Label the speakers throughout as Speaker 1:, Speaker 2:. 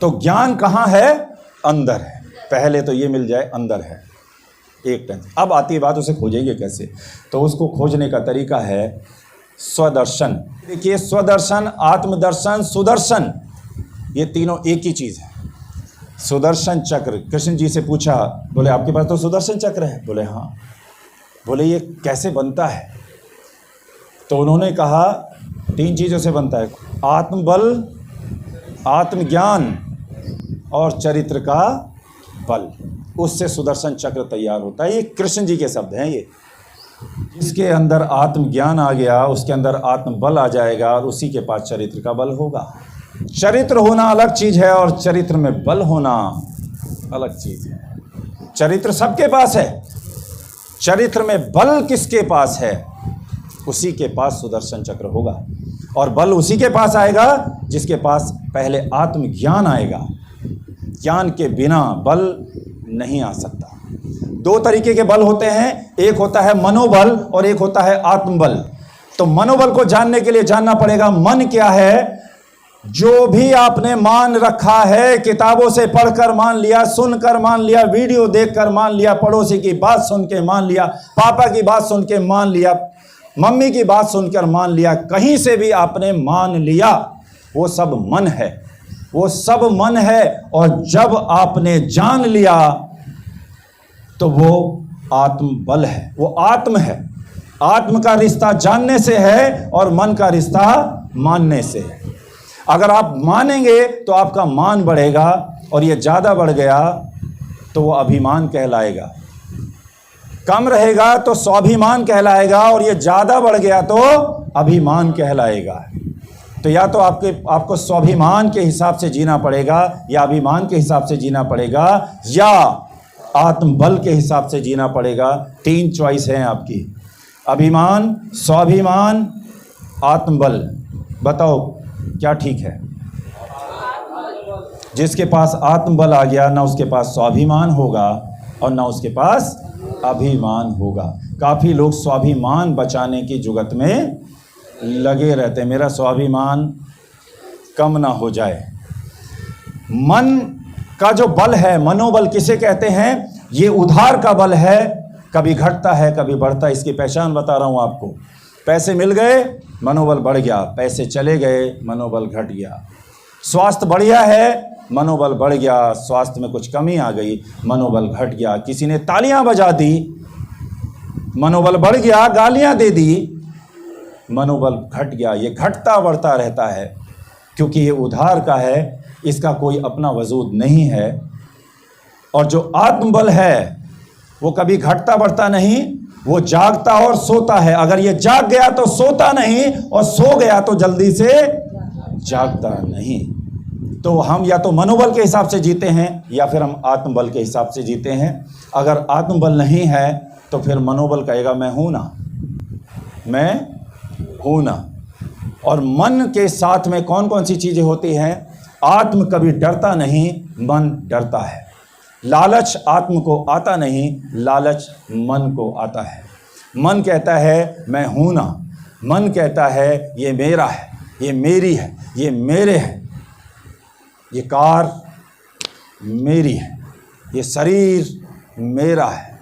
Speaker 1: तो ज्ञान कहाँ है? अंदर है। पहले तो ये मिल जाए अंदर है, एक टेंशन। अब आती है बात, उसे खोजेंगे कैसे? तो उसको खोजने का तरीका है स्वदर्शन। देखिए, स्वदर्शन, आत्मदर्शन, सुदर्शन, ये तीनों एक ही चीज़ है। सुदर्शन चक्र, कृष्ण जी से पूछा, बोले आपके पास तो सुदर्शन चक्र है? बोले हाँ। बोले ये कैसे बनता है? तो उन्होंने कहा 3 चीज़ों से बनता है, आत्मबल, आत्मज्ञान और चरित्र का बल। उससे सुदर्शन चक्र तैयार होता है। ये कृष्ण जी के शब्द हैं। ये जिसके अंदर आत्मज्ञान आ गया, उसके अंदर आत्मबल आ जाएगा और उसी के पास चरित्र का बल होगा। चरित्र होना अलग चीज़ है और चरित्र में बल होना अलग चीज़ है। चरित्र सबके पास है, चरित्र में बल किसके पास है? उसी के पास सुदर्शन चक्र होगा। और बल उसी के पास आएगा जिसके पास पहले आत्मज्ञान आएगा। ज्ञान के बिना बल नहीं आ सकता। 2 तरीके के बल होते हैं, एक होता है मनोबल और एक होता है आत्मबल। तो मनोबल को जानने के लिए जानना पड़ेगा मन क्या है। जो भी आपने मान रखा है, किताबों से पढ़कर मान लिया, सुनकर मान लिया, वीडियो देखकर मान लिया, पड़ोसी की बात सुन के मान लिया, पापा की बात सुन के मान लिया, मम्मी की बात सुनकर मान लिया, कहीं से भी आपने मान लिया, वो सब मन है। वो सब मन है। और जब आपने जान लिया तो वो आत्मबल है, वो आत्म है। आत्म का रिश्ता जानने से है और मन का रिश्ता मानने से है। अगर आप मानेंगे तो आपका मान बढ़ेगा और ये ज़्यादा बढ़ गया तो वो अभिमान कहलाएगा। कम रहेगा तो स्वाभिमान कहलाएगा और ये ज़्यादा बढ़ गया तो अभिमान कहलाएगा। तो या तो आपको स्वाभिमान के हिसाब से जीना पड़ेगा या अभिमान के हिसाब से जीना पड़ेगा या आत्मबल के हिसाब से जीना पड़ेगा। 3 चॉइस हैं आपकी, अभिमान, स्वाभिमान, आत्मबल। बताओ क्या ठीक है? जिसके पास आत्मबल आ गया ना उसके पास स्वाभिमान होगा और ना उसके पास अभिमान होगा। काफ़ी लोग स्वाभिमान बचाने की जुगत में लगे रहते हैं, मेरा स्वाभिमान कम ना हो जाए। मन का जो बल है, मनोबल किसे कहते हैं? ये उधार का बल है, कभी घटता है कभी बढ़ता है। इसकी पहचान बता रहा हूँ आपको। पैसे मिल गए, मनोबल बढ़ गया, पैसे चले गए, मनोबल घट गया। स्वास्थ्य बढ़िया है, मनोबल बढ़ गया, स्वास्थ्य में कुछ कमी आ गई, मनोबल घट गया। किसी ने तालियां बजा दी, मनोबल बढ़ गया, गालियां दे दी, मनोबल घट गया। ये घटता बढ़ता रहता है क्योंकि ये उधार का है, इसका कोई अपना वजूद नहीं है। और जो आत्मबल है वो कभी घटता बढ़ता नहीं, वो जागता और सोता है। अगर ये जाग गया तो सोता नहीं और सो गया तो जल्दी से जागता नहीं। तो हम या तो मनोबल के हिसाब से जीते हैं या फिर हम आत्मबल के हिसाब से जीते हैं। अगर आत्मबल नहीं है तो फिर मनोबल कहेगा मैं हूं ना, मैं हूं ना। और मन के साथ में कौन कौन सी चीज़ें होती हैं? आत्म कभी डरता नहीं, मन डरता है। लालच आत्म को आता नहीं, लालच मन को आता है। मन कहता है मैं हूं ना, मन कहता है ये मेरा है, ये मेरी है, ये मेरे है, ये कार मेरी है, ये शरीर मेरा है,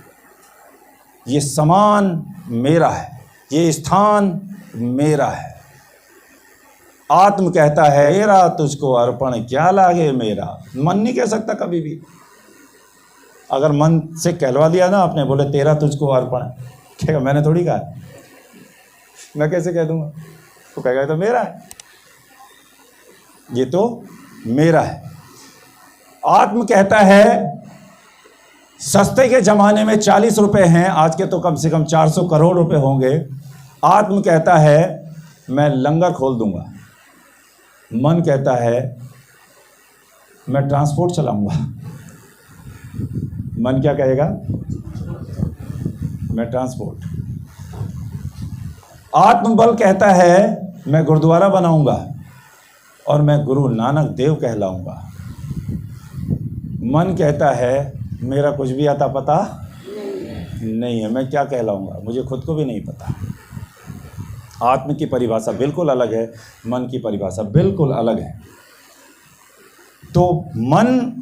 Speaker 1: ये सामान मेरा है, ये स्थान मेरा है। आत्म कहता है मेरा तुझको अर्पण क्या लागे मेरा। मन नहीं कह सकता कभी भी। अगर मन से कहलवा दिया ना आपने, बोले तेरा तुझको अर्पण, कहेगा मैंने थोड़ी कहा, मैं कैसे कह दूंगा? तो कहेगा तो मेरा है, ये तो मेरा है। आत्म कहता है सस्ते के ज़माने में 40 रुपए हैं, आज के तो कम से कम 400 करोड़ रुपए होंगे। आत्म कहता है मैं लंगर खोल दूंगा। मन कहता है मैं ट्रांसपोर्ट चलाऊंगा। मन क्या कहेगा? मैं ट्रांसपोर्ट। आत्मबल कहता है मैं गुरुद्वारा बनाऊंगा और मैं गुरु नानक देव कहलाऊंगा। मन कहता है मेरा कुछ भी आता पता नहीं है, मैं क्या कहलाऊंगा, मुझे खुद को भी नहीं पता। आत्म की परिभाषा बिल्कुल अलग है, मन की परिभाषा बिल्कुल अलग है। तो मन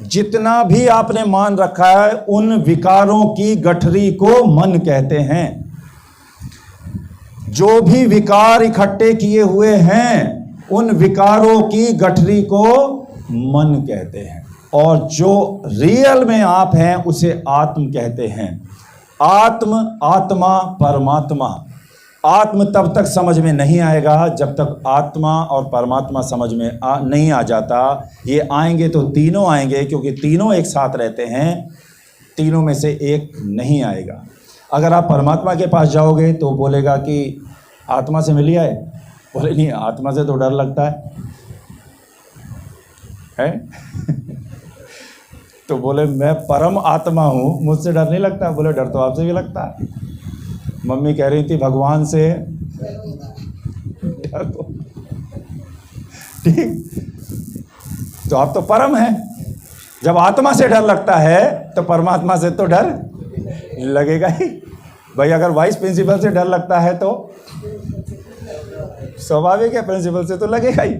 Speaker 1: जितना भी आपने मान रखा है, उन विकारों की गठरी को मन कहते हैं। जो भी विकार इकट्ठे किए हुए हैं, उन विकारों की गठरी को मन कहते हैं। और जो रियल में आप हैं उसे आत्म कहते हैं। आत्म, आत्मा, परमात्मा। आत्म तब तक समझ में नहीं आएगा जब तक आत्मा और परमात्मा समझ में नहीं आ जाता। ये आएंगे तो तीनों आएंगे, क्योंकि तीनों एक साथ रहते हैं, तीनों में से एक नहीं आएगा। अगर आप परमात्मा के पास जाओगे तो बोलेगा कि आत्मा से मिल आए, बोले नहीं आत्मा से तो डर लगता है? तो बोले मैं परम आत्मा हूँ, मुझसे डर नहीं लगता। बोले डर तो आपसे भी लगता है। मम्मी कह रही थी भगवान से डर दो, ठीक। तो आप तो परम हैं। जब आत्मा से डर लगता है तो परमात्मा से तो डर लगेगा ही। भाई अगर वाइस प्रिंसिपल से डर लगता है तो स्वाभाविक है, प्रिंसिपल से तो लगेगा ही,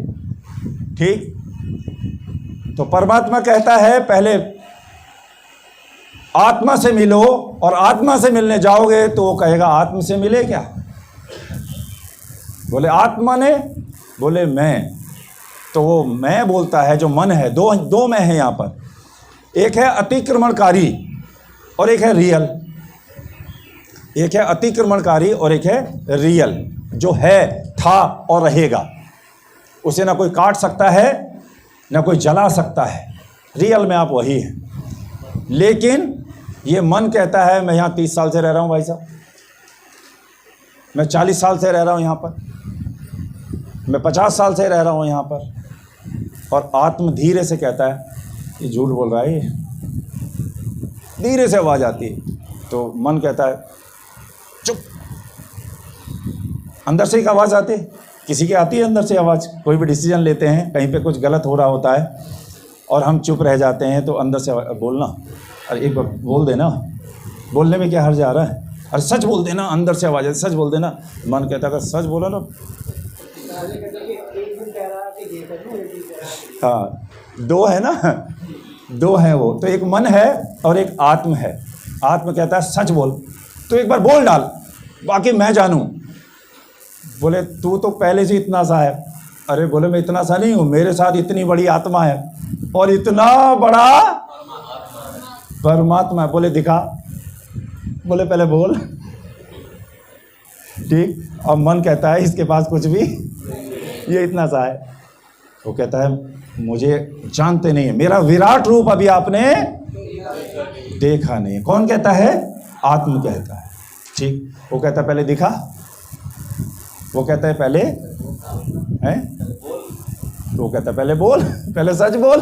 Speaker 1: ठीक। तो परमात्मा कहता है पहले आत्मा से मिलो, और आत्मा से मिलने जाओगे तो वो कहेगा आत्मा से मिले क्या? बोले आत्मा ने, बोले मैं। तो वो मैं बोलता है जो मन है, दो मैं है यहाँ पर। एक है अतिक्रमणकारी और एक है रियल। एक है अतिक्रमणकारी और एक है रियल। जो है, था और रहेगा, उसे ना कोई काट सकता है ना कोई जला सकता है। रियल में आप वही हैं। लेकिन ये मन कहता है मैं यहाँ 30 साल से रह रहा हूँ भाई साहब, मैं 40 साल से रह रहा हूँ यहाँ पर, मैं 50 साल से रह रहा हूँ यहाँ पर। और आत्म धीरे से कहता है ये झूठ बोल रहा है, ये धीरे से आवाज़ आती है। तो मन कहता है चुप। अंदर से एक आवाज़ आती है, किसी की आती है अंदर से आवाज़। कोई भी डिसीजन लेते हैं, कहीं पे कुछ गलत हो रहा होता है और हम चुप रह जाते हैं, तो अंदर से बोलना, अरे एक बार बोल देना, बोलने में क्या हर्ज आ रहा है, अरे सच बोल देना। अंदर से आवाज़ आती, सच बोल देना। मन कहता है अगर सच बोला ना, हाँ, दो है ना, दो है वो। तो एक मन है और एक आत्म है। आत्म कहता है सच बोल, तो एक बार बोल डाल, बाकी मैं जानूं। बोले तू तो पहले से इतना सा है। अरे बोले मैं इतना सा नहीं हूँ, मेरे साथ इतनी बड़ी आत्मा है और इतना बड़ा परमात्मा है। बोले दिखा। बोले पहले बोल, ठीक। और मन कहता है इसके पास कुछ भी, ये इतना सा है। वो कहता है मुझे जानते नहीं है, मेरा विराट रूप अभी आपने देखा नहीं है। कौन कहता है? आत्म कहता है, ठीक। वो कहता है पहले दिखा, वो कहता है पहले हैं, तो वो कहता है पहले बोल, पहले सच बोल।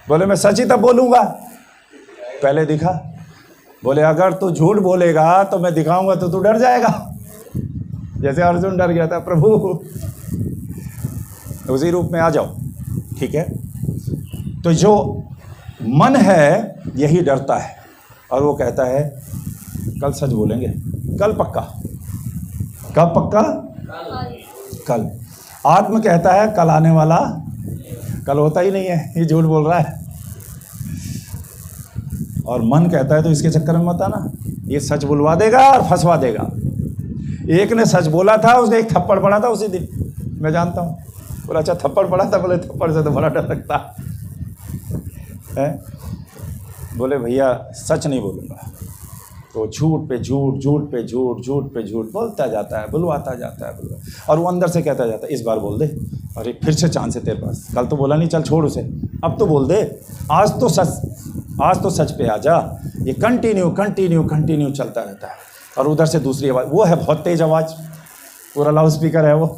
Speaker 1: बोले मैं सच ही तब बोलूँगा, पहले दिखा। बोले अगर तू झूठ बोलेगा तो मैं दिखाऊंगा तो तू डर जाएगा, जैसे अर्जुन डर गया था, प्रभु उसी रूप में आ जाओ, ठीक है। तो जो मन है यही डरता है और वो कहता है कल सच बोलेंगे, कल पक्का। कब पक्का? कल। आत्म कहता है कल आने वाला, कल होता ही नहीं है, ये झूठ बोल रहा है। और मन कहता है तो इसके चक्कर में मत आना, ये सच बुलवा देगा और फंसवा देगा। एक ने सच बोला था, उसने एक थप्पड़ पड़ा था उसी दिन, मैं जानता हूँ। बोला अच्छा थप्पड़ पड़ा था? बोले थप्पड़ से तो बड़ा डर लगता है। बोले भैया सच नहीं बोलूँगा। तो झूठ पे झूठ, झूठ पे झूठ, झूठ पे झूठ बोलता जाता है, बुलवाता जाता है, और वो अंदर से कहता जाता है इस बार बोल दे। अरे फिर से चांस है तेरे पास, कल तो बोला नहीं, चल छोड़ उसे, अब तो बोल दे, आज तो सच पे आ जा। ये कंटिन्यू कंटिन्यू कंटिन्यू चलता रहता है। और उधर से दूसरी आवाज़, वो है बहुत तेज आवाज़, पूरा लाउड स्पीकर है वो,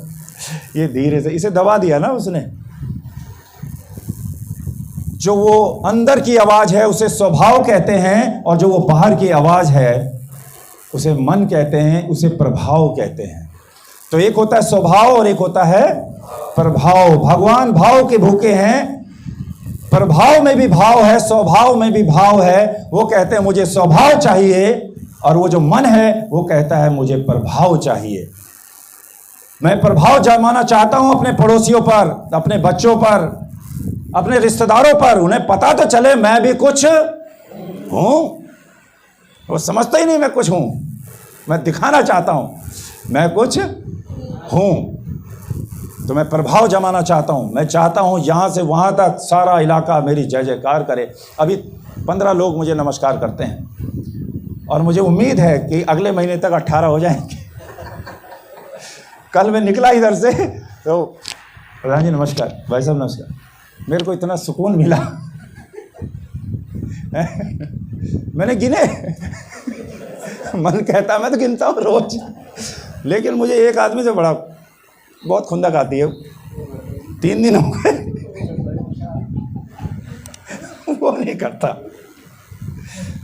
Speaker 1: ये धीरे से, इसे दबा दिया ना उसने। जो वो अंदर की आवाज़ है उसे स्वभाव कहते हैं, और जो वो बाहर की आवाज़ है उसे मन कहते हैं, उसे प्रभाव कहते हैं। तो एक होता है स्वभाव और एक होता है प्रभाव। भगवान भाव के भूखे हैं, प्रभाव में भी भाव है, स्वभाव में भी भाव है। वो कहते हैं मुझे स्वभाव चाहिए, और वो जो मन है वो कहता है मुझे प्रभाव चाहिए। मैं प्रभाव जमाना चाहता हूं अपने पड़ोसियों पर, अपने बच्चों पर, अपने रिश्तेदारों पर, उन्हें पता तो चले मैं भी कुछ हूं। वो समझते ही नहीं मैं कुछ हूं, मैं दिखाना चाहता हूं मैं कुछ हूं, तो मैं प्रभाव जमाना चाहता हूं। मैं चाहता हूं यहां से वहां तक सारा इलाका मेरी जय जयकार करे। अभी 15 लोग मुझे नमस्कार करते हैं और मुझे उम्मीद है कि अगले महीने तक 18 हो जाएंगे। कल मैं निकला इधर से तो प्रधान जी नमस्कार, भाई साहब नमस्कार, मेरे को इतना सुकून मिला। मैंने गिने, मन कहता मैं तो गिनता हूँ रोज, लेकिन मुझे एक आदमी से बड़ा बहुत खुंदक आती है। 3 दिन हो गए वो नहीं करता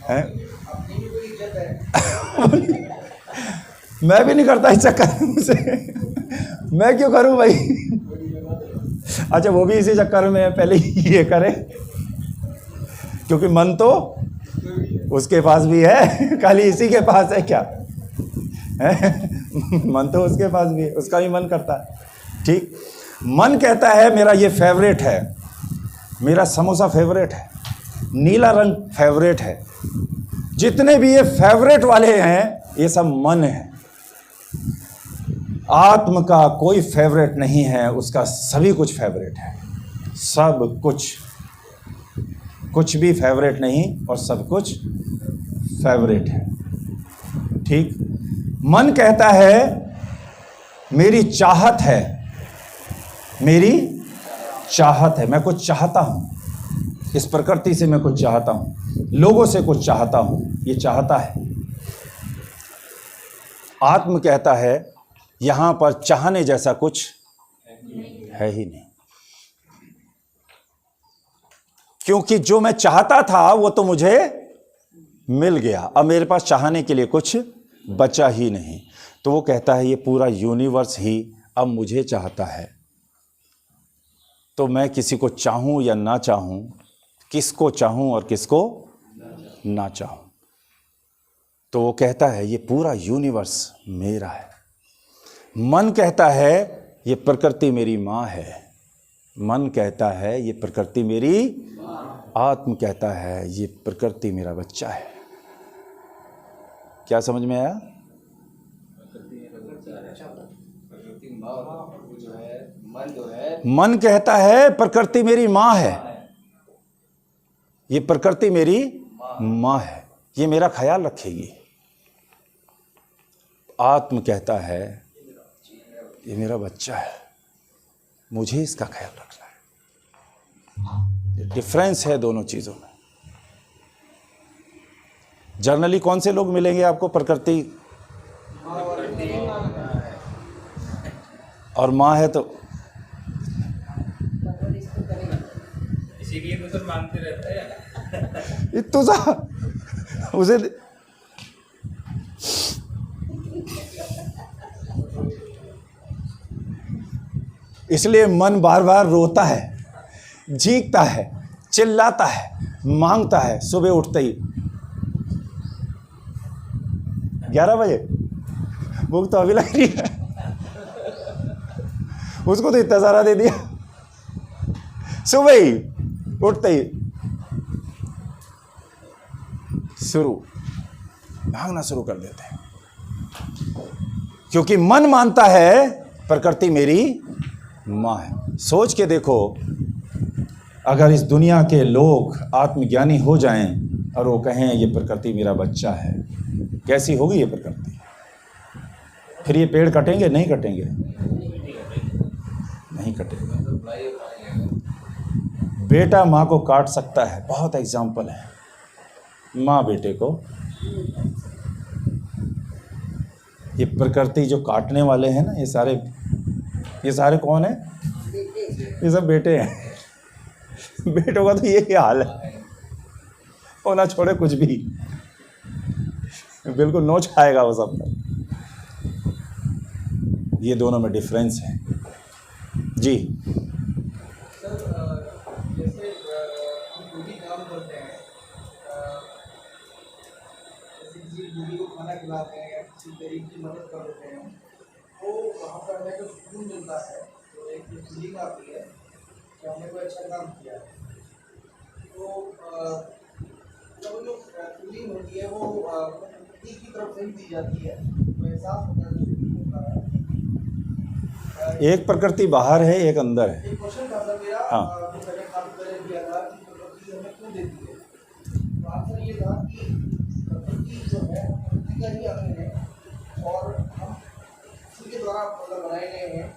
Speaker 1: है। मैं भी नहीं करता इस चक्कर से, मैं क्यों करूं भाई। अच्छा वो भी इसी चक्कर में पहले ये करे, क्योंकि मन तो उसके पास भी है, खाली इसी के पास है क्या है? मन तो उसके पास भी है, उसका भी मन करता है। ठीक, मन कहता है मेरा ये फेवरेट है, मेरा समोसा फेवरेट है, नीला रंग फेवरेट है। जितने भी ये फेवरेट वाले हैं ये सब मन है। आत्म का कोई फेवरेट नहीं है, उसका सभी कुछ फेवरेट है। सब कुछ, कुछ भी फेवरेट नहीं और सब कुछ फेवरेट है। ठीक, मन कहता है मेरी चाहत है, मेरी चाहत है, मैं कुछ चाहता हूं, इस प्रकृति से मैं कुछ चाहता हूं, लोगों से कुछ चाहता हूं, ये चाहता है। आत्म कहता है यहां पर चाहने जैसा कुछ है ही नहीं, क्योंकि जो मैं चाहता था वो तो मुझे मिल गया, अब मेरे पास चाहने के लिए कुछ बचा ही नहीं। तो वो कहता है ये पूरा यूनिवर्स ही अब मुझे चाहता है, तो मैं किसी को चाहूं या ना चाहूं, किसको चाहूं और किसको ना चाहूं, तो वो कहता है ये पूरा यूनिवर्स मेरा है। मन कहता है ये प्रकृति मेरी माँ है, मन कहता है ये प्रकृति मेरी, आत्म कहता है ये प्रकृति मेरा बच्चा है। क्या समझ में आया? मन कहता है प्रकृति मेरी माँ है, ये प्रकृति मेरी माँ है, ये मेरा ख्याल रखेगी। आत्म कहता है ये मेरा बच्चा है, मुझे इसका ख्याल रखना है। डिफरेंस है दोनों चीजों में। जर्नली कौन से लोग मिलेंगे आपको? प्रकृति और माँ है तो
Speaker 2: इसीलिए तो मानते रहते हैं।
Speaker 1: इतो सा उसे इसलिए मन बार बार रोता है, चीखता है, चिल्लाता है, मांगता है सुबह उठते ही। 11 बजे भूख तो अभी लग रही है, उसको तो इतना सारा दे दिया। सुबह ही उठते ही शुरू भागना शुरू कर देते हैं, क्योंकि मन मानता है प्रकृति मेरी माँ है। सोच के देखो, अगर इस दुनिया के लोग आत्मज्ञानी हो जाएं और वो कहें ये प्रकृति मेरा बच्चा है, कैसी होगी ये प्रकृति? फिर ये पेड़ कटेंगे? नहीं कटेंगे, नहीं कटेंगे। बेटा माँ को काट सकता है, बहुत एग्जाम्पल है, माँ बेटे को। ये प्रकृति जो काटने वाले हैं ना, ये सारे कौन है? ये सब बेटे हैं। बेटों का तो यही हाल है, वो ना छोड़े कुछ भी, बिल्कुल नोच खाएगा वो सब। ये दोनों में डिफरेंस है जी।
Speaker 2: जैसे जो भी काम करते हैं, जैसे किसी बूढ़ी को खाना खिलाते हैं या किसी गरीब की मदद कर देते हैं, तो वहाँ पर हमें जो सुकून मिलता है, तो एक जो फीलिंग आती है, कि हमने कोई अच्छा काम किया है, तो जब जो फीलिंग होती है वो प्रकृति की तरफ से ही दी जाती है, तो एहसास होता है
Speaker 1: एक प्रकृति बाहर है, एक अंदर है।
Speaker 2: एक क्वेश्चन था सर मेरा,
Speaker 1: हाँ।
Speaker 2: जो मैंने काफी पहले किया था कि प्रकृति हमें क्यों देती है, तो आंसर ये था कि प्रकृति जो है प्रकृति का ही अंग है और हम उसी के द्वारा मतलब बनाए गए हैं,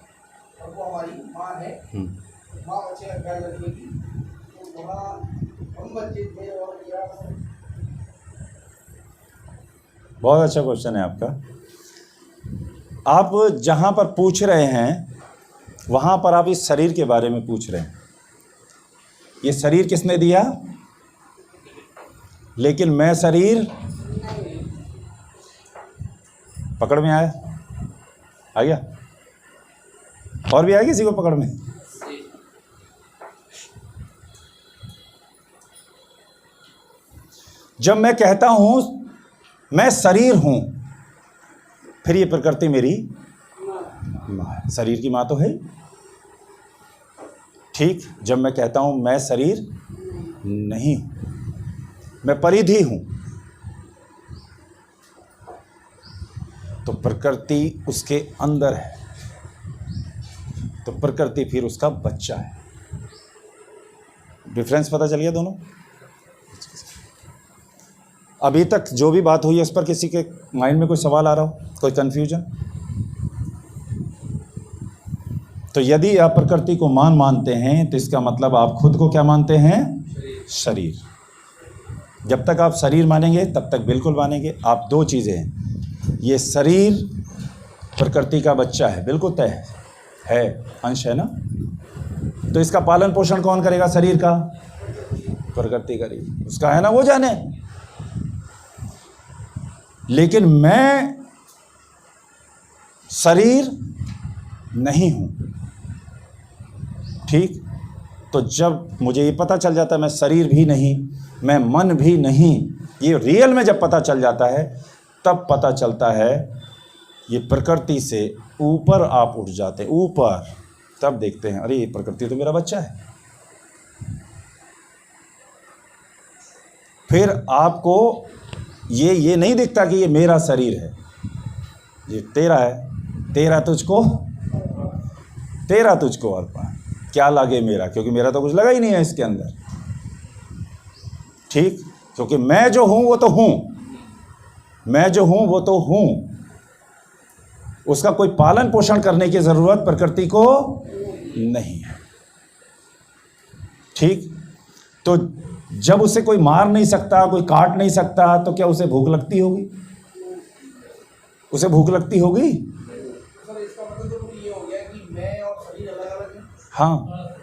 Speaker 2: और वो हमारी माँ है। माँ बच्चे का ख्याल रखेगी, तो वहाँ हम बच्चे थे और मेरा
Speaker 1: बहुत अच्छा क्वेश्चन है आपका। आप जहाँ पर पूछ रहे हैं वहाँ पर आप इस शरीर के बारे में पूछ रहे हैं। ये शरीर किसने दिया? लेकिन मैं शरीर, पकड़ में आया? आ गया? और भी आया किसी को पकड़ में? जब मैं कहता हूं मैं शरीर हूं, फिर ये प्रकृति मेरी माँ है। शरीर की माँ तो है। ठीक, जब मैं कहता हूं मैं शरीर नहीं हूं, मैं परिधि हूं, तो प्रकृति उसके अंदर है, तो प्रकृति फिर उसका बच्चा है। डिफरेंस पता चल गया दोनों? अभी तक जो भी बात हुई है उस पर किसी के माइंड में कोई सवाल आ रहा हो, कोई कंफ्यूजन? तो यदि आप प्रकृति को मानते हैं तो इसका मतलब आप खुद को क्या मानते हैं? शरीर। जब तक आप शरीर मानेंगे तब तक बिल्कुल मानेंगे। आप दो चीज़ें हैं, ये शरीर प्रकृति का बच्चा है, बिल्कुल तय है, अंश है ना, तो इसका पालन पोषण कौन करेगा? शरीर का प्रकृति करेगी, उसका है ना, वो जाने। लेकिन मैं शरीर नहीं हूं। ठीक, तो जब मुझे ये पता चल जाता है मैं शरीर भी नहीं, मैं मन भी नहीं, ये रियल में जब पता चल जाता है तब पता चलता है ये प्रकृति से ऊपर आप उठ जाते हैं, ऊपर। तब देखते हैं अरे ये प्रकृति तो मेरा बच्चा है। फिर आपको ये नहीं दिखता कि ये मेरा शरीर है, ये तेरा है, तेरा तुझको अर्पण, क्या लगे मेरा, क्योंकि मेरा तो कुछ लगा ही नहीं है इसके अंदर। ठीक, क्योंकि मैं जो हूं वो तो हूं, मैं जो हूं वो तो हूं, उसका कोई पालन पोषण करने की जरूरत प्रकृति को नहीं है। ठीक, तो जब उसे कोई मार नहीं सकता, कोई काट नहीं सकता, तो क्या उसे भूख लगती होगी? उसे भूख लगती होगी?
Speaker 2: सर इसका मतलब तो ये हो गया कि मैं और शरीर अलग अलग है।
Speaker 1: हाँ,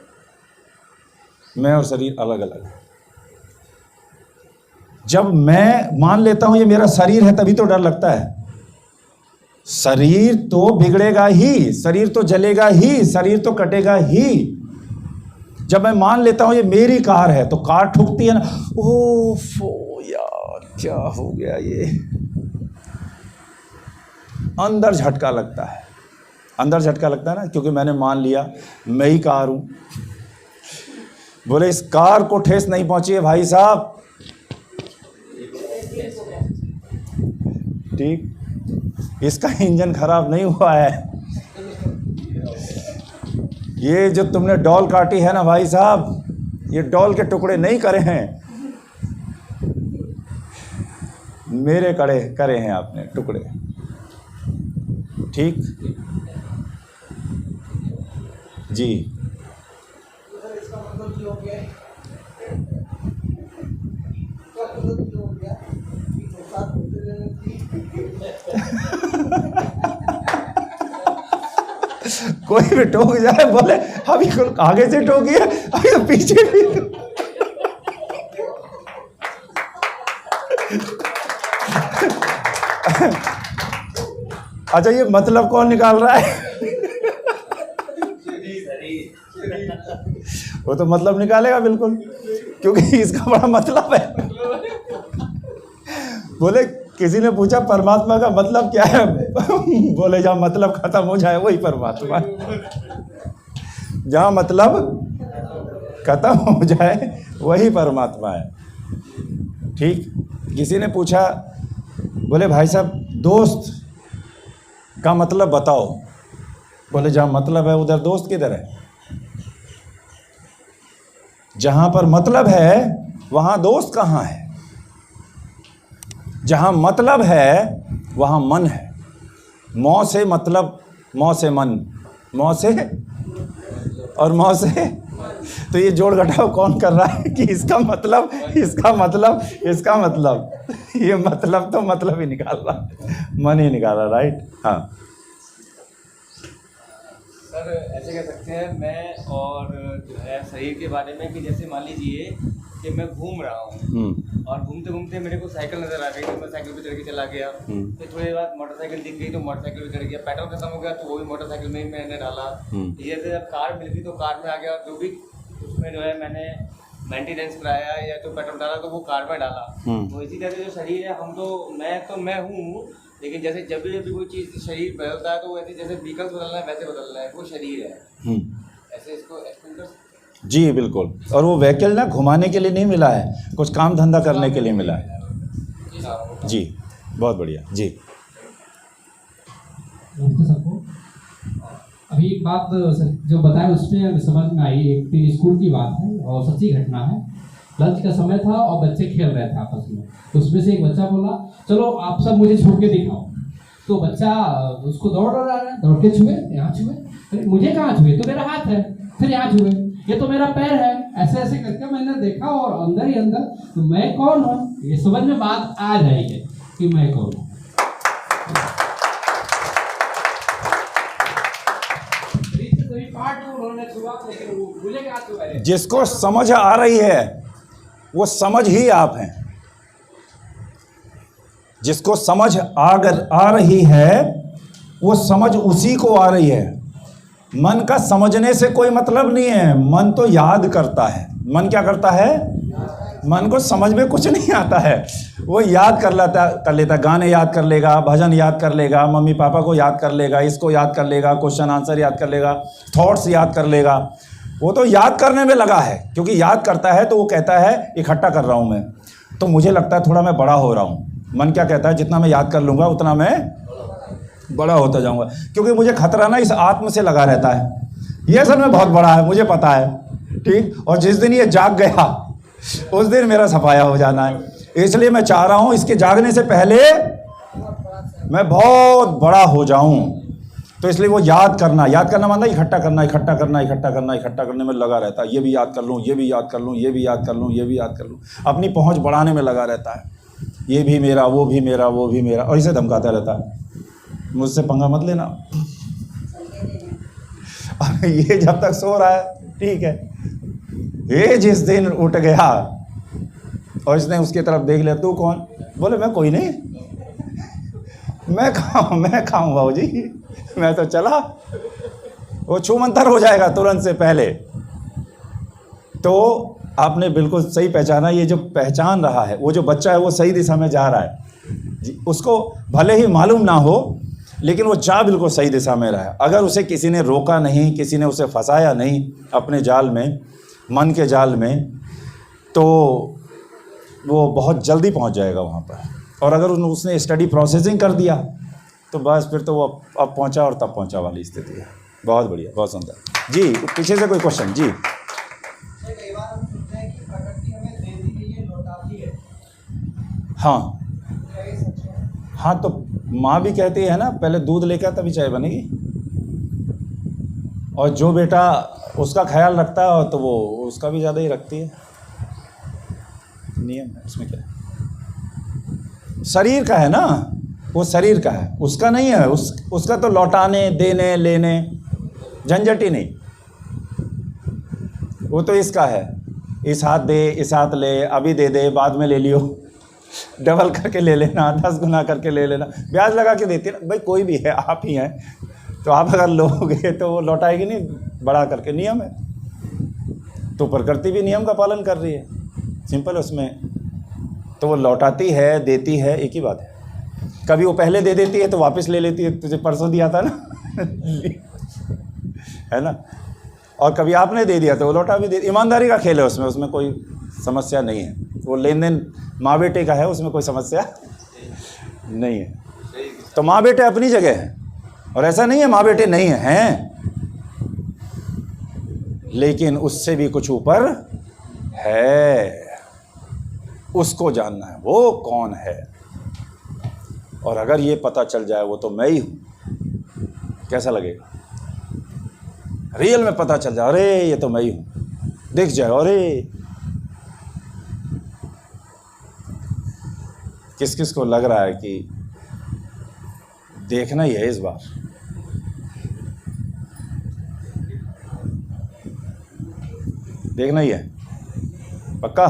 Speaker 1: मैं और शरीर अलग अलग है। जब मैं मान लेता हूं ये मेरा शरीर है तभी तो डर लगता है। शरीर तो बिगड़ेगा ही, शरीर तो जलेगा ही, शरीर तो कटेगा ही। जब मैं मान लेता हूं ये मेरी कार है तो कार ठुकती है ना, ओफो यार क्या हो गया, ये अंदर झटका लगता है, अंदर झटका लगता है ना, क्योंकि मैंने मान लिया मैं ही कार हूं। बोले इस कार को ठेस नहीं पहुंची है भाई साहब। ठीक, इसका इंजन खराब नहीं हुआ है, ये जो तुमने डॉल काटी है ना भाई साहब, ये डॉल के टुकड़े नहीं करे हैं, मेरे करे हैं आपने टुकड़े। ठीक जी,
Speaker 2: सर इसका मतलब ये हो गया, इसका मतलब ये हो गया कि साथ होते रहने की
Speaker 1: कोई भी टोक जाए बोले अभी आगे से टोकी है, अभी तो पीछे भी। अच्छा, ये मतलब कौन निकाल रहा है? वो तो मतलब निकालेगा बिल्कुल, क्योंकि इसका बड़ा मतलब है। बोले किसी ने पूछा परमात्मा का मतलब क्या है? बोले जहाँ मतलब खत्म हो जाए वही परमात्मा, जहाँ मतलब खत्म हो जाए वही परमात्मा है। ठीक, किसी ने पूछा, बोले भाई साहब दोस्त का मतलब बताओ। बोले जहाँ मतलब है उधर दोस्त किधर है? जहाँ पर मतलब है वहाँ दोस्त कहाँ है? जहाँ मतलब है वहाँ मन है। मौ से मतलब, मौ से मन, मौ से और मौ से, तो ये जोड़ घटाव कौन कर रहा है कि इसका मतलब, इसका मतलब, इसका मतलब, ये मतलब तो मतलब ही निकाल रहा, मन ही निकाल रहा, राइट? हाँ
Speaker 3: सर, ऐसे कह सकते हैं मैं और जो है शरीर के बारे में कि जैसे मान लीजिए कि मैं घूम रहा हूँ और घूमते घूमते मेरे को साइकिल नज़र आ गई तो मैं साइकिल पे चढ़ के चला गया। फिर थोड़ी देर बाद मोटरसाइकिल दिख गई तो मोटरसाइकिल पे चढ़ गया। पेट्रोल खत्म हो गया तो वो भी मोटरसाइकिल में ही मैंने डाला। जैसे जब कार मिल गई तो कार में आ गया, जो भी उसमें जो है मैंने मेंटेनेंस कराया या तो पेट्रोल डाला तो वो कार में डाला। तो इसी तरह से जो शरीर है, हम तो मैं हूँ, लेकिन जैसे जब भी कोई चीज़ शरीर बदलता है तो वैसे जैसे व्हीकल्स बदलना है वैसे बदलना है, वो शरीर है। ऐसे इसको एक्सप्लेन कर सकते?
Speaker 1: जी बिल्कुल। और वो व्हीकल ना घुमाने के लिए नहीं मिला है, कुछ काम धंधा करने के लिए मिला है। जी बहुत बढ़िया जी।
Speaker 4: सबको अभी एक बात जो बताया उसमें समझ में आई, एक दिन स्कूल की बात है और सच्ची घटना है। लंच का समय था और बच्चे खेल रहे थे आपस में, तो उसमें से एक बच्चा बोला चलो आप सब मुझे छू के दिखाओ। तो बच्चा उसको दौड़ रहा है, दौड़ के छुए, यहाँ छुए, मुझे कहाँ छुए, तो मेरा हाथ है, फिर यहाँ छुए, ये तो मेरा पैर है, ऐसे ऐसे करके मैंने देखा और अंदर ही अंदर तो मैं कौन हूँ ये समझ में बात आ जाएगी कि मैं कौन हूँ।
Speaker 1: जिसको समझ आ रही है वो समझ ही आप हैं। जिसको समझ आ रही है वो समझ उसी को आ रही है। मन का समझने से कोई मतलब नहीं है, मन तो याद करता है। मन क्या करता है? मन को समझ में कुछ नहीं आता है, वो याद कर लेता, गाने याद कर लेगा, भजन याद कर लेगा, मम्मी पापा को याद कर लेगा, इसको याद कर लेगा, क्वेश्चन आंसर याद कर लेगा, थॉट्स याद कर लेगा। वो तो याद करने में लगा है, क्योंकि याद करता है तो वो कहता है इकट्ठा कर रहा हूँ मैं, तो मुझे लगता है थोड़ा मैं बड़ा हो रहा हूँ। मन क्या कहता है? जितना मैं याद कर लूँगा उतना मैं बड़ा होता जाऊँगा, क्योंकि मुझे खतरा ना इस आत्म से लगा रहता है। ये असल में बहुत बड़ा है, मुझे पता है, ठीक। और जिस दिन ये जाग गया उस दिन मेरा सफाया हो जाना है। इसलिए मैं चाह रहा हूँ इसके जागने से पहले मैं बहुत बड़ा हो जाऊँ। तो इसलिए वो याद करना मानता है इकट्ठा करने में लगा रहता है। ये भी याद कर लूँ, ये भी याद कर लूँ, ये भी याद कर लूँ, ये भी याद कर लूँ, अपनी पहुँच बढ़ाने में लगा रहता है। ये भी मेरा, वो भी मेरा, वो भी मेरा, और इसे धमकाता रहता है मुझसे पंगा मत लेना। ये जब तक सो रहा है ठीक है, ये जिस दिन उठ गया और इसने उसकी तरफ देख लिया, तू कौन? बोले मैं कोई नहीं, मैं खाऊं बाबू जी, मैं तो चला। वो छूमंतर हो जाएगा तुरंत से पहले। तो आपने बिल्कुल सही पहचाना, ये जो पहचान रहा है वो जो बच्चा है वो सही दिशा में जा रहा है। उसको भले ही मालूम ना हो लेकिन वो जा बिल्कुल सही दिशा में रहा है। अगर उसे किसी ने रोका नहीं, किसी ने उसे फंसाया नहीं अपने जाल में, मन के जाल में, तो वो बहुत जल्दी पहुंच जाएगा वहाँ पर। और अगर उसने स्टडी प्रोसेसिंग कर दिया तो बस फिर तो वो अब पहुँचा और तब पहुँचा वाली स्थिति है। बहुत बढ़िया, बहुत सुंदर जी। पीछे से कोई क्वेश्चन जी?
Speaker 2: कई बार हम सुनते हैं कि प्रकृति हमें देती नहीं है, लौटाती है।
Speaker 1: हाँ
Speaker 2: क्या ये सच है?
Speaker 1: हाँ, तो माँ भी कहती है ना, पहले दूध लेकर तभी चाय बनेगी। और जो बेटा उसका ख्याल रखता है तो वो उसका भी ज़्यादा ही रखती है। नियम है, उसमें क्या है? शरीर का है ना, वो शरीर का है, उसका नहीं है। उसका तो लौटाने, देने, लेने झंझट ही नहीं। वो तो इसका है, इस हाथ दे, इस हाथ ले, अभी दे दे, बाद में ले लियो, डबल करके ले लेना, 10 गुना करके ले लेना, ब्याज लगा के देती ना। भाई कोई भी है, आप ही हैं, तो आप अगर लोगे तो वो लौटाएगी नहीं, बढ़ा करके। नियम है, तो प्रकृति भी नियम का पालन कर रही है, सिंपल है उसमें। तो वो लौटाती है, देती है, एक ही बात है। कभी वो पहले दे देती है तो वापस ले लेती है, तुझे परसों दिया था ना है ना। और कभी आपने दे दिया तो वो लौटा भी दे। ईमानदारी का खेल है उसमें, उसमें कोई समस्या नहीं है। वो लेन देन माँ बेटे का है, उसमें कोई समस्या नहीं है। तो माँ बेटे अपनी जगह है, और ऐसा नहीं है माँ बेटे नहीं हैं, लेकिन उससे भी कुछ ऊपर है, उसको जानना है वो कौन है। और अगर ये पता चल जाए वो तो मैं ही हूं, कैसा लगेगा? रियल में पता चल जाए, अरे ये तो मैं ही हूं, दिख जाए, अरे किस किस को लग रहा है कि देखना ही है इस बार? देखना ही है पक्का?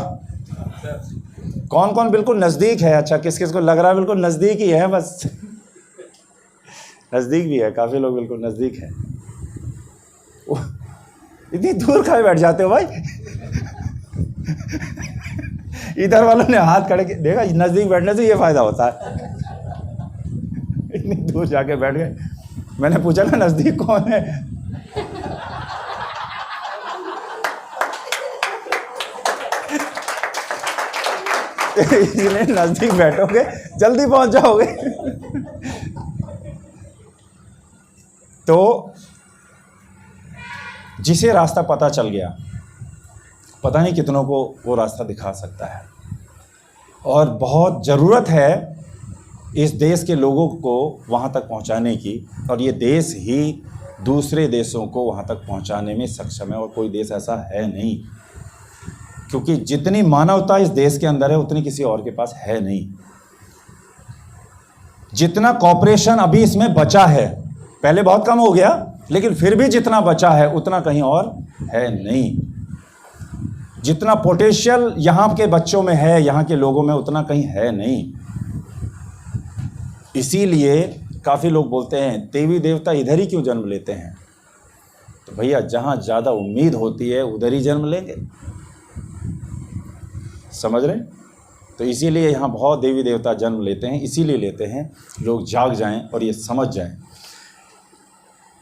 Speaker 1: कौन कौन बिल्कुल नज़दीक है? अच्छा, किस किस को लग रहा है बिल्कुल नज़दीक ही है? बस नज़दीक भी है, काफ़ी लोग बिल्कुल नज़दीक है। इतनी दूर खाए बैठ जाते हो भाई? इधर वालों ने हाथ खड़े देखा, नज़दीक बैठने से ये फ़ायदा होता है। इतनी दूर जाके बैठ गए। मैंने पूछा ना नज़दीक कौन है? इसलिए नज़दीक बैठोगे जल्दी पहुंच जाओगे। तो जिसे रास्ता पता चल गया, पता नहीं कितनों को वो रास्ता दिखा सकता है। और बहुत ज़रूरत है इस देश के लोगों को वहाँ तक पहुँचाने की, और ये देश ही दूसरे देशों को वहाँ तक पहुँचाने में सक्षम है, और कोई देश ऐसा है नहीं। क्योंकि जितनी मानवता इस देश के अंदर है उतनी किसी और के पास है नहीं। जितना कॉपरेशन अभी इसमें बचा है, पहले बहुत कम हो गया, लेकिन फिर भी जितना बचा है उतना कहीं और है नहीं। जितना पोटेंशियल यहाँ के बच्चों में है, यहाँ के लोगों में, उतना कहीं है नहीं। इसीलिए काफ़ी लोग बोलते हैं देवी देवता इधर ही क्यों जन्म लेते हैं? तो भैया जहाँ ज़्यादा उम्मीद होती है उधर ही जन्म लेंगे, समझ रहे? तो इसीलिए यहाँ बहुत देवी देवता जन्म लेते हैं, इसीलिए लेते हैं लोग जाग जाएं और ये समझ जाएं।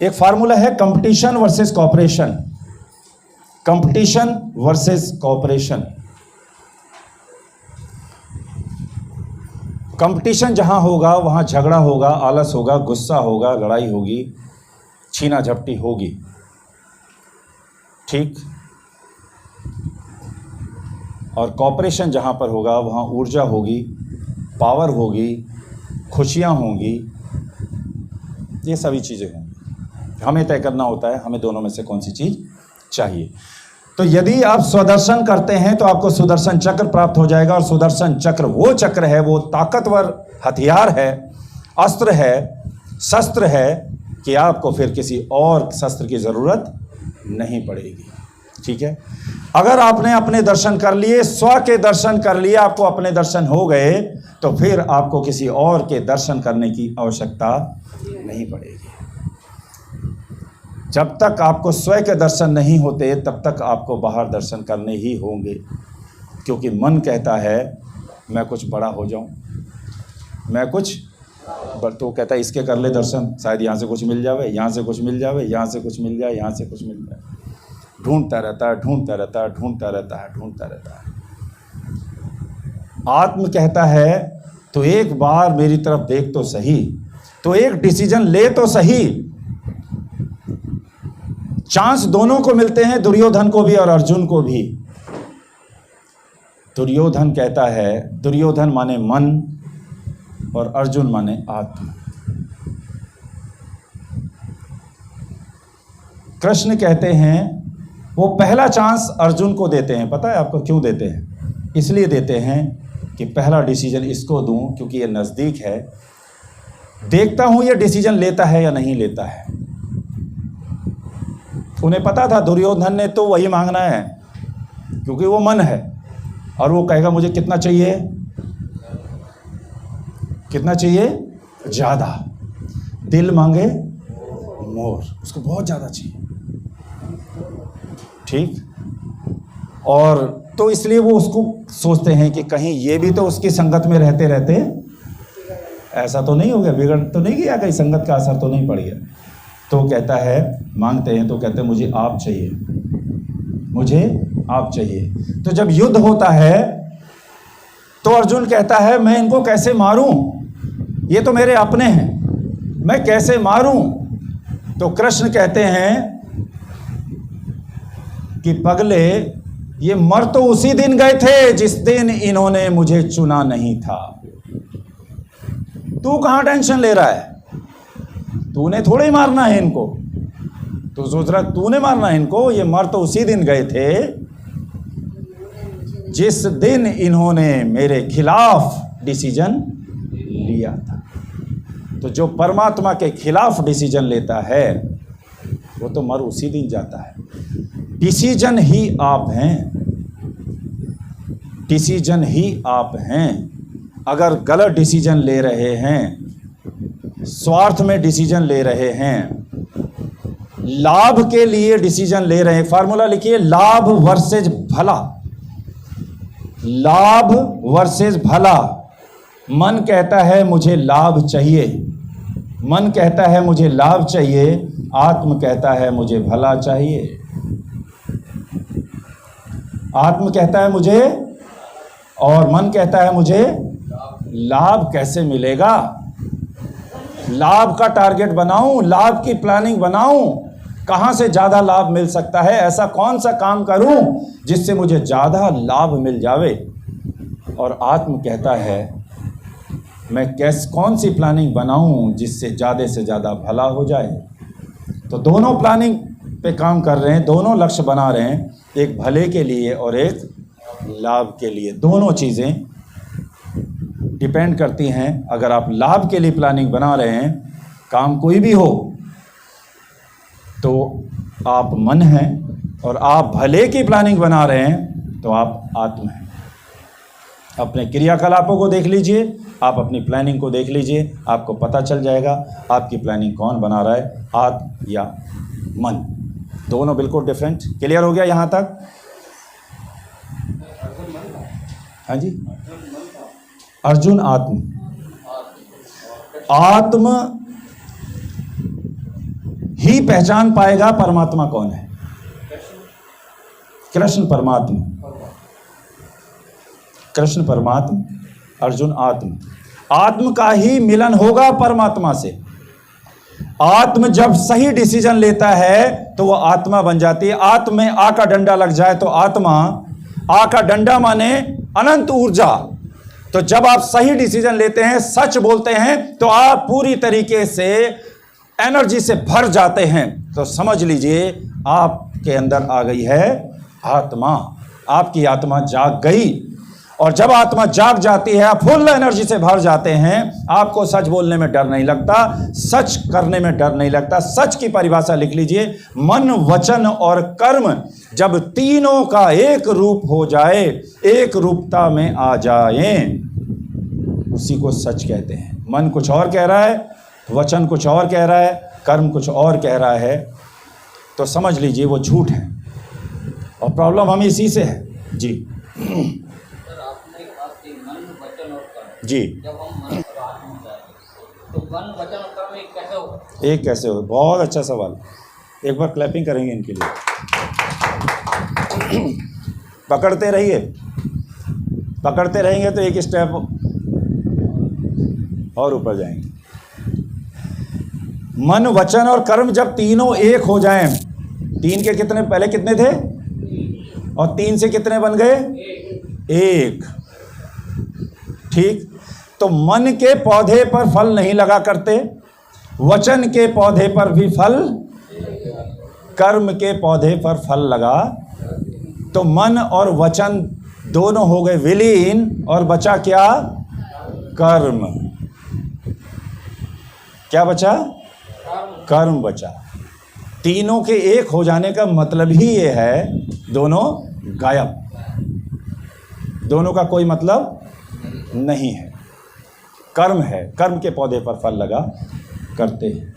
Speaker 1: एक फार्मूला है competition versus cooperation. Competition versus cooperation. Competition जहां होगा वहां झगड़ा होगा, आलस होगा, गुस्सा होगा, लड़ाई होगी, छीना झपटी होगी, ठीक? और कॉपरेशन जहाँ पर होगा वहाँ ऊर्जा होगी, पावर होगी, खुशियाँ होंगी, ये सभी चीज़ें होंगी। हमें तय करना होता है हमें दोनों में से कौन सी चीज़ चाहिए। तो यदि आप स्वदर्शन करते हैं तो आपको सुदर्शन चक्र प्राप्त हो जाएगा, और सुदर्शन चक्र वो चक्र है, वो ताकतवर हथियार है, अस्त्र है, शस्त्र है कि आपको फिर किसी और शस्त्र की ज़रूरत नहीं पड़ेगी। ठीक है? अगर आपने अपने दर्शन कर लिए, स्व के दर्शन कर लिए, आपको अपने दर्शन हो गए, तो फिर आपको किसी और के दर्शन करने की आवश्यकता नहीं पड़ेगी। जब तक आपको स्वयं के दर्शन नहीं होते तब तक आपको बाहर दर्शन करने ही होंगे, क्योंकि मन कहता है मैं कुछ बड़ा हो जाऊं, मैं कुछ, तो कहता है इसके कर ले दर्शन, शायद यहाँ से कुछ मिल जावे, यहाँ से कुछ मिल जावे, यहाँ से कुछ मिल जाए, यहाँ से कुछ मिल जाए। ढूंढता रहता है, ढूंढता रहता है, ढूंढता रहता है, ढूंढता रहता है। आत्म कहता है तो एक बार मेरी तरफ देख तो सही, तो एक डिसीजन ले तो सही। चांस दोनों को मिलते हैं, दुर्योधन को भी और अर्जुन को भी। दुर्योधन कहता है, दुर्योधन माने मन और अर्जुन माने आत्मा। कृष्ण कहते हैं वो पहला चांस अर्जुन को देते हैं। पता है आपको क्यों देते हैं? इसलिए देते हैं कि पहला डिसीजन इसको दूं क्योंकि ये नज़दीक है, देखता हूं ये डिसीजन लेता है या नहीं लेता है। उन्हें पता था दुर्योधन ने तो वही मांगना है क्योंकि वो मन है, और वो कहेगा मुझे कितना चाहिए, कितना चाहिए, ज़्यादा। दिल मांगे मोर, उसको बहुत ज़्यादा चाहिए, ठीक? और तो इसलिए वो उसको सोचते हैं कि कहीं ये भी तो उसकी संगत में रहते रहते ऐसा तो नहीं हो गया, बिगड़ तो नहीं गया, कहीं संगत का असर तो नहीं पड़ गया। तो कहता है, मांगते हैं तो कहते हैं मुझे आप चाहिए, मुझे आप चाहिए। तो जब युद्ध होता है तो अर्जुन कहता है मैं इनको कैसे मारूं, ये तो मेरे अपने हैं, मैं कैसे मारूं। तो कृष्ण कहते हैं कि पगले, ये मर तो उसी दिन गए थे जिस दिन इन्होंने मुझे चुना नहीं था। तू कहां टेंशन ले रहा है, तूने थोड़े ही मारना है इनको, तू सोच रहा तूने मारना है इनको। ये मर तो उसी दिन गए थे जिस दिन इन्होंने मेरे खिलाफ डिसीजन लिया था। तो जो परमात्मा के खिलाफ डिसीजन लेता है वो तो मर उसी दिन जाता है। डिसीजन ही आप हैं, डिसीजन ही आप हैं। अगर गलत डिसीजन ले रहे हैं, स्वार्थ में डिसीजन ले रहे हैं, लाभ के लिए डिसीजन ले रहे हैं, फार्मूला लिखिए, लाभ वर्सेस भला, लाभ वर्सेस भला। मन कहता है मुझे लाभ चाहिए, मन कहता है मुझे लाभ चाहिए, आत्म कहता है मुझे भला चाहिए। आत्म कहता है मुझे और मन कहता है मुझे लाभ कैसे मिलेगा, लाभ का टारगेट बनाऊं, लाभ की प्लानिंग बनाऊं, कहां से ज्यादा लाभ मिल सकता है, ऐसा कौन सा काम करूं जिससे मुझे ज्यादा लाभ मिल जावे। और आत्म कहता है मैं कौन सी प्लानिंग बनाऊं जिससे ज़्यादा से ज़्यादा भला हो जाए। तो दोनों प्लानिंग पे काम कर रहे हैं, दोनों लक्ष्य बना रहे हैं, एक भले के लिए और एक लाभ के लिए। दोनों चीज़ें डिपेंड करती हैं। अगर आप लाभ के लिए प्लानिंग बना रहे हैं, काम कोई भी हो, तो आप मन हैं, और आप भले की प्लानिंग बना रहे हैं तो आप आत्म हैं। अपने क्रियाकलापों को देख लीजिए, आप अपनी प्लानिंग को देख लीजिए, आपको पता चल जाएगा आपकी प्लानिंग कौन बना रहा है, आत्म या मन। दोनों बिल्कुल डिफरेंट। क्लियर हो गया यहाँ तक? हाँ जी, अर्जुन आत्म, आत्म ही पहचान पाएगा परमात्मा कौन है। कृष्ण परमात्मा, कृष्ण परमात्मा, अर्जुन आत्म। आत्म का ही मिलन होगा परमात्मा से। आत्म जब सही डिसीजन लेता है तो वो आत्मा बन जाती है। आत्म में आ का डंडा लग जाए तो आत्मा, आ का डंडा माने अनंत ऊर्जा। तो जब आप सही डिसीजन लेते हैं, सच बोलते हैं, तो आप पूरी तरीके से एनर्जी से भर जाते हैं। तो समझ लीजिए आपके अंदर आ गई है आत्मा, आपकी आत्मा जाग गई। और जब आत्मा जाग जाती है, आप फुल एनर्जी से भर जाते हैं, आपको सच बोलने में डर नहीं लगता, सच करने में डर नहीं लगता। सच की परिभाषा लिख लीजिए, मन, वचन और कर्म जब तीनों का एक रूप हो जाए, एक रूपता में आ जाए, उसी को सच कहते हैं। मन कुछ और कह रहा है, वचन कुछ और कह रहा है, कर्म कुछ और कह रहा है, तो समझ लीजिए वो झूठ है। और प्रॉब्लम हमें इसी से है जी। जी,
Speaker 3: जब हम मन और आत्मा में जाएंगे तो मन, वचन और कर्म एक कैसे होगा?
Speaker 1: एक कैसे हो? बहुत अच्छा सवाल। एक बार क्लैपिंग करेंगे इनके लिए। पकड़ते रहिए, पकड़ते रहेंगे तो एक स्टेप और ऊपर जाएंगे। मन, वचन और कर्म जब तीनों एक हो जाएं, तीन के कितने पहले कितने थे, और तीन से कितने बन गए? एक। ठीक। तो मन के पौधे पर फल नहीं लगा करते, वचन के पौधे पर भी फल, कर्म के पौधे पर फल लगा। तो मन और वचन दोनों हो गए विलीन, और बचा क्या? कर्म। क्या बचा? कर्म बचा। तीनों के एक हो जाने का मतलब ही ये है, दोनों गायब, दोनों का कोई मतलब नहीं है। कर्म है, कर्म के पौधे पर फल लगा करते हैं।